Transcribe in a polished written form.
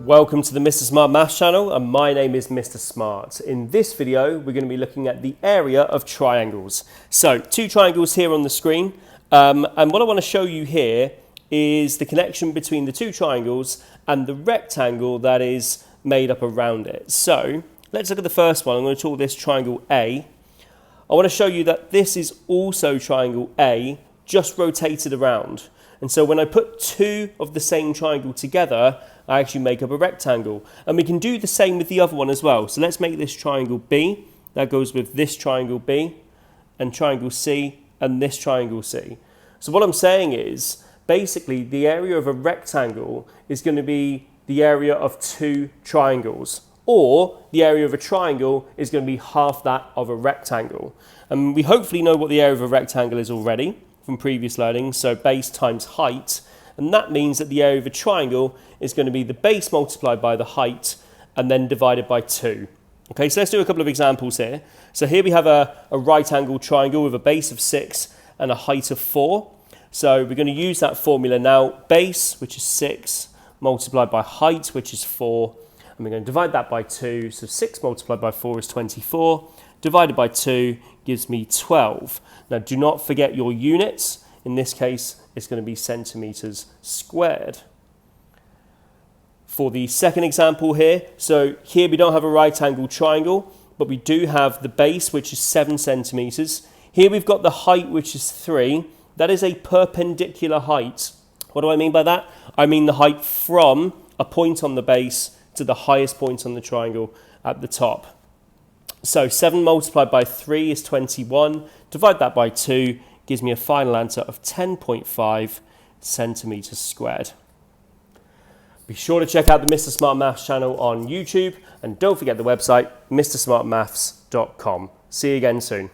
Welcome to the Mr. Smart Maths channel, and my name is Mr. Smart. In this video, we're going to be looking at the area of triangles. So, two triangles here on the screen, and what I want to show you here is the connection between the two triangles and the rectangle that is made up around it. So, let's look at the first one. I'm going to call this triangle A. I want to show you that this is also triangle A, just rotated around. And so when I put two of the same triangle together, I actually make up a rectangle. And we can do the same with the other one as well. So let's make this triangle B. That goes with this triangle B, and triangle C, and this triangle C. So what I'm saying is, basically, the area of a rectangle is going to be the area of two triangles. Or the area of a triangle is going to be half that of a rectangle. And we hopefully know what the area of a rectangle is already from previous learning, so base times height, and that means that the area of a triangle is going to be the base multiplied by the height and then divided by 2. Okay, so let's do a couple of examples here. So here we have a right angled triangle with a base of 6 and a height of 4. So we're going to use that formula now. Base, which is 6, multiplied by height, which is 4, and we're going to divide that by 2. So 6 multiplied by 4 is 24. Divided by 2 gives me 12. Now do not forget your units. In this case, it's going to be centimetres squared. For the second example here, so here we don't have a right angled triangle, but we do have the base, which is 7 centimetres. Here we've got the height, which is 3. That is a perpendicular height. What do I mean by that? I mean the height from a point on the base to the highest point on the triangle at the top. So 7 multiplied by 3 is 21. Divide that by 2 gives me a final answer of 10.5 centimetres squared. Be sure to check out the Mr. Smart Maths channel on YouTube, and don't forget the website mrsmartmaths.com. See you again soon.